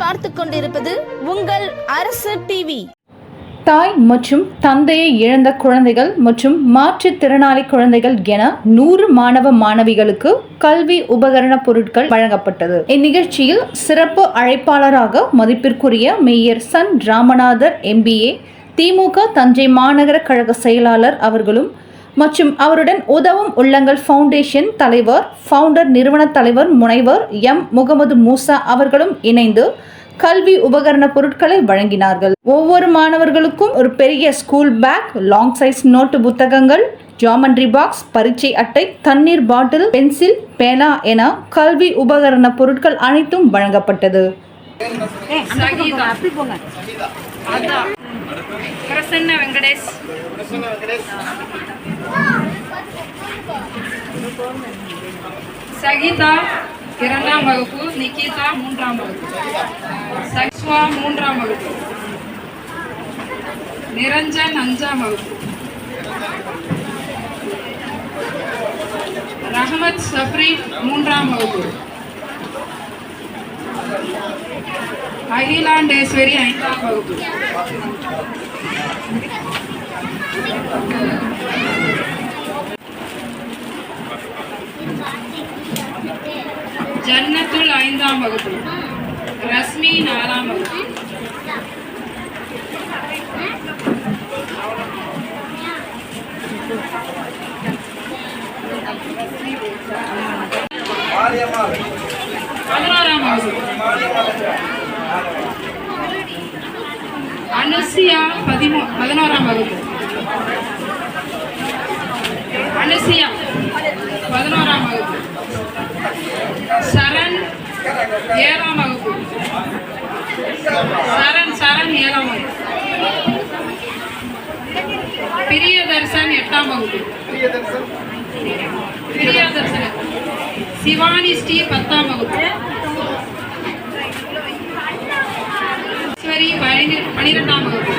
பார்த்து கொண்டிருப்பது உங்கள் அரசு டிவி. தாய் மற்றும் தந்தையை இழந்த குழந்தைகள் மற்றும் மாற்றுத்திறனாளி குழந்தைகள் என 100 மாணவ மாணவிகளுக்கு கல்வி உபகரண பொருட்கள் வழங்கப்பட்டது. இந்நிகழ்ச்சியில் சிறப்பு அழைப்பாளராக மதிப்பிற்குரிய மேயர் சன் ராமநாதர் MBA, திமுக தஞ்சை மாநகர கழக செயலாளர் அவர்களும் மற்றும் அவருடன் உதவும் உள்ளங்கள் ஃபவுண்டேஷன் தலைவர், ஃபவுண்டர் நிறுவன தலைவர் முனைவர் M. முகமது மூசா அவர்களும் இணைந்து கல்வி உபகரண பொருட்களை வழங்கினார்கள். ஒவ்வொரு மாணவர்களுக்கும் ஒரு பெரிய school bag, long size note புத்தகங்கள், ஜாமெண்ட்ரி பாக்ஸ், பரீட்சை அட்டை, தண்ணீர் பாட்டில், பென்சில், பேனா என கல்வி உபகரண பொருட்கள் அனைத்தும் வழங்கப்பட்டது. சகிதா 2ஆம் வகுப்பு, நிகிதா 3ஆம் வகுப்பு, சக்ஸ்வா 3ஆம் வகுப்பு, நிரஞ்சன் 5ஆம் வகுப்பு, ரஹமத் சப்ரி 3ஆம் வகுப்பு, அகிலாண்டேஸ்வரி 5ஆம் வகுப்பு, ஜன்னத்துல் 5ஆம் வகுப்பு, ரஸ்மி 4ஆம் வகுப்பு, பதினோராம் வகுப்பு, அனுசியா 11ஆம் வகுப்பு, அனுசியா 11ஆம் வகுப்பு, சரண் 7ஆம் வகுப்பு, சரண் 7ஆம் வகுப்பு, பிரியதர்சன் 8ஆம் வகுப்பு, பிரியதர்சன், சிவானி ஸ்ரீ 10ஆம் வகுப்பு, ஐஸ்வரி 12ஆம் வகுப்பு,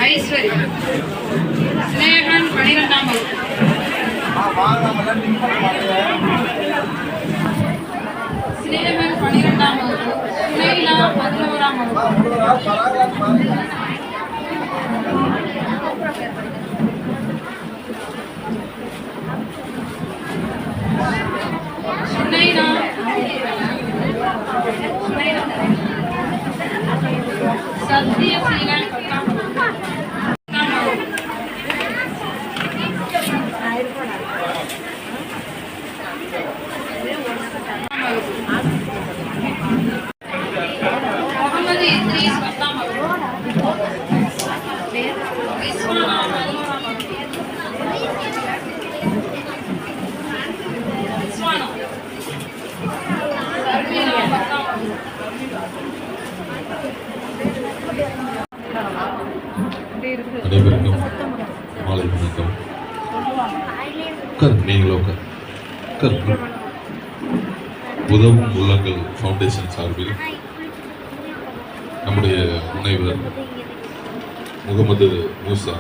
ஐஸ்வரி, ஸ்னேகன் 12ஆம் வகுப்பு, ஸ்னேகன் 12ஆம் வகுப்பு, சுனைலா 11ஆம் வகுப்பு, சுனைலா, சத்யசீலன் 10ஆம் வகுப்பு, முகமது இத்ரீஸ் 10ஆம் வகுப்பு, இஸ்மானா 11ஆம் வகுப்பு, இஸ்மானா, சர்மிளா 10ஆம் வகுப்பு, அனைவருக்கும் மாலை வணக்கம். நீங்களோ உதவும் உள்ளங்கள் ஃபவுண்டேஷன் சார்பில் நம்முடைய முனைவர் முகமது மூசா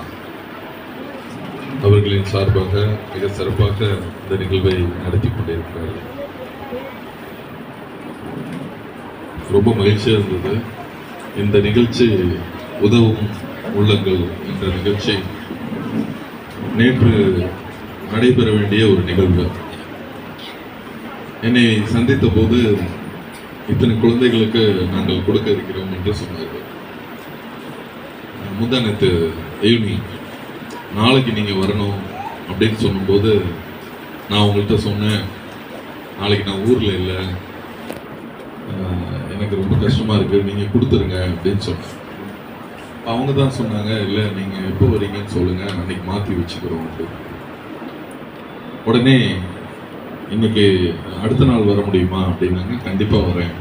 அவர்களின் சார்பாக மிக சிறப்பாக இந்த நிகழ்வை நடத்தி கொண்டிருக்கிறார்கள். ரொம்ப மகிழ்ச்சியாக இருந்தது. இந்த நிகழ்ச்சி உதவும் உள்ளங்கள் என்ற நிகழ்ச்சி நேற்று நடைபெற வேண்டிய ஒரு நிகழ்வு. என்னை சந்தித்த போது இத்தனை குழந்தைகளுக்கு நாங்கள் கொடுக்க இருக்கிறோம் என்று சொன்னார்கள். முந்தானத்து ஈவினிங் நாளைக்கு நீங்கள் வரணும் அப்படின்னு சொல்லும்போது நான் உங்கள்கிட்ட சொன்னேன், நாளைக்கு நான் ஊரில் இல்லை, எனக்கு ரொம்ப கஷ்டமாக இருக்குது, நீங்கள் கொடுத்துருங்க அப்படின்னு சொன்னேன். அவங்க தான் சொன்னாங்க, இல்லை நீங்கள் எப்போ வரீங்கன்னு சொல்லுங்கள், அன்றைக்கி மாற்றி வச்சுக்கிறோம் அப்படின்னு. உடனே இன்னைக்கு அடுத்த நாள் வர முடியுமா அப்படின்னாங்க. கண்டிப்பாக வரேன்,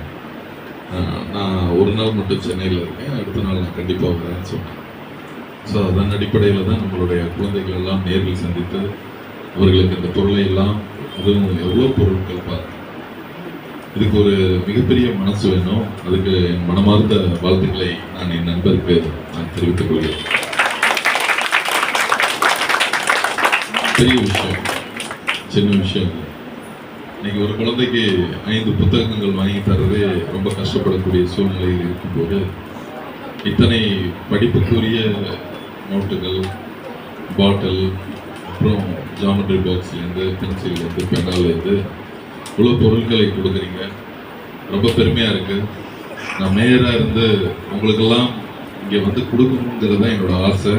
நான் ஒரு நாள் மட்டும் சென்னையில் இருக்கேன், அடுத்த நாள் நான் கண்டிப்பாக வரேன்னு சொன்னேன். ஸோ அதன் அடிப்படையில் தான் நம்மளுடைய குழந்தைகள் எல்லாம் நேரில் சந்தித்து அவர்களுக்கு இந்த பொருளை எல்லாம், அதுவும் எவ்வளோ பொருட்கள் பார்த்து, இதுக்கு ஒரு மிகப்பெரிய மனசு வேணும். அதுக்கு என் மனமார்ந்த வாழ்த்துக்களை நான் என் நண்பருக்கு நான் தெரிவித்துக் கொள்கிறேன். பெரிய விஷயம், சின்ன விஷயம். இன்னைக்கு ஒரு குழந்தைக்கு 5 புத்தகங்கள் வாங்கி தர்றதே ரொம்ப கஷ்டப்படக்கூடிய சூழ்நிலையில் இருக்கும்போது இத்தனை படிப்புக்குரிய நோட்டுகள், பாட்டில், அப்புறம் ஜாமெட்ரி பாக்ஸ்லேருந்து, பென்சில்லேருந்து, பென்னாலேருந்து இவ்வளோ பொருட்களை கொடுக்குறீங்க. ரொம்ப பெருமையாக இருக்குது. நான் மேயராக இருந்து உங்களுக்கெல்லாம் இங்கே வந்து கொடுக்கணுங்கிறது தான் என்னோட ஆசை.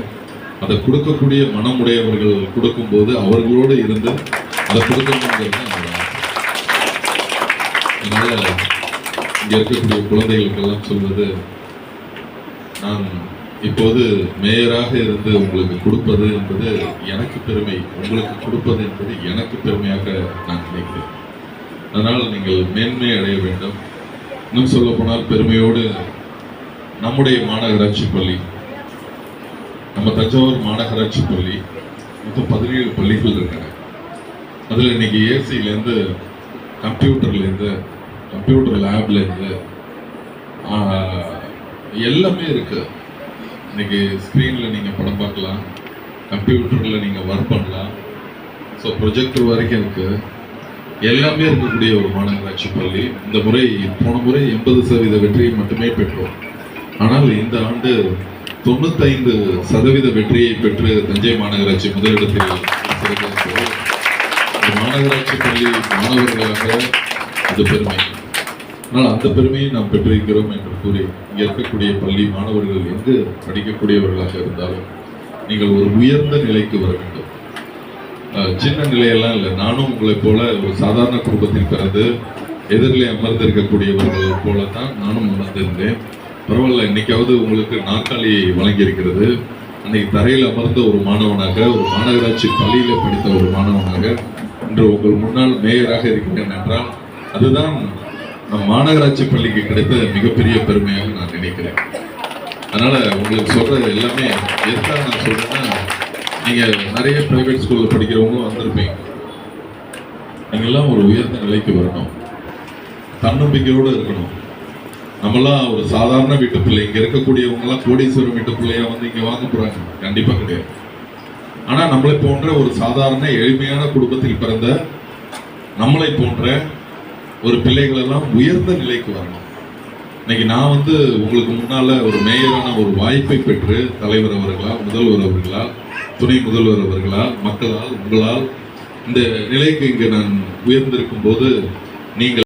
அதை கொடுக்கக்கூடிய மனமுடையவர்கள் கொடுக்கும்போது அவர்களோடு இருந்து அதை கொடுக்கணுங்கிறது தான் என்னோட ஆசை. அதனால் இங்கே இருக்கக்கூடிய குழந்தைகளுக்கெல்லாம் சொல்வது, நான் இப்போது மேயராக இருந்து உங்களுக்கு கொடுப்பது என்பது எனக்கு பெருமை, உங்களுக்கு கொடுப்பது என்பது எனக்கு பெருமையாக நான் நினைக்கிறேன். அதனால் நீங்கள் மேன்மை அடைய வேண்டும். இன்னும் சொல்ல போனால் பெருமையோடு நம்முடைய மாநகராட்சி பள்ளி, நம்ம தஞ்சாவூர் மாநகராட்சி பள்ளி மொத்தம் 17 பள்ளிகள் இருக்காங்க. அதில் இன்னைக்கு ஏசிலேருந்து, கம்ப்யூட்டர்லேருந்து, கம்ப்யூட்டர் லேப்லேருந்து எல்லாமே இருக்கு. இன்னைக்கு ஸ்க்ரீனில் நீங்கள் படம் பார்க்கலாம், கம்ப்யூட்டரில் நீங்கள் ஒர்க் பண்ணலாம். ஸோ ப்ரொஜெக்டர் வரைக்கும் இருக்குது. எல்லாமே இருக்கக்கூடிய ஒரு மாநகராட்சி பள்ளி. இந்த முறை, போன முறை 80% வெற்றியை மட்டுமே பெற்றோம். ஆனால் இந்த ஆண்டு 95% வெற்றியை பெற்று தஞ்சை மாநகராட்சி முதலிடத்தில் இருக்கிறது. மாநகராட்சி பள்ளி மாணவர்களாக அது பெருமை. ஆனால் அந்த பெருமையை நாம் பெற்றிருக்கிறோம் என்று கூறி, இங்கே இருக்கக்கூடிய பள்ளி மாணவர்கள் எங்கு படிக்கக்கூடியவர்களாக இருந்தாலும் நீங்கள் ஒரு உயர்ந்த நிலைக்கு வர வேண்டும். சின்ன நிலையெல்லாம் இல்லை. நானும் உங்களைப் போல ஒரு சாதாரண குடும்பத்தில் பிறந்து எதிரிலே அமர்ந்திருக்கக்கூடியவர்கள் போல தான் நானும் அமர்ந்திருந்தேன். பரவாயில்ல, இன்னைக்காவது உங்களுக்கு நாற்காலி வழங்கியிருக்கிறது. அன்னைக்கு தரையில் அமர்ந்த ஒரு மாணவனாக, ஒரு மாநகராட்சி பள்ளியில் படித்த ஒரு மாணவனாக இன்று உங்கள் முன்னால் மேயராக இருக்கிறேன் என்றால் அதுதான் நம் மாநகராட்சி பள்ளிக்கு கிடைத்த மிகப்பெரிய பெருமையாக நான் நினைக்கிறேன். அதனால உங்களுக்கு சொல்றது எல்லாமே எதுக்காக நான் சொல்றேன்னா, நீங்க நிறைய பிரைவேட் ஸ்கூல்ல படிக்கிறவங்க வந்திருப்பீங்க. நீங்கெல்லாம் ஒரு உயர்ந்த நிலைக்கு வரணும், தன்னம்பிக்கையோடு இருக்கணும். நம்மளாம் ஒரு சாதாரண வீட்டு பிள்ளை. இங்க இருக்கக்கூடியவங்க எல்லாம் கோடீஸ்வரம் வீட்டு பிள்ளையா வந்து இங்க வாங்க போறாங்க? கண்டிப்பா கிடையாது. ஆனா நம்மளை போன்ற ஒரு சாதாரண எளிமையான குடும்பத்தில் பிறந்த நம்மளை போன்ற ஒரு பிள்ளைகள் எல்லாம் உயர்ந்த நிலைக்கு வரணும். இன்னைக்கு நான் வந்து உங்களுக்கு முன்னால ஒரு மேயரான ஒரு வாய்ப்பை பெற்று தலைவர் அவர்களால், முதல்வர் அவர்களால், துணை முதல்வர் அவர்களால், மக்களால், உங்களால் இந்த நிலைக்கு இங்கு நான் உயர்ந்திருக்கும் போது நீங்கள்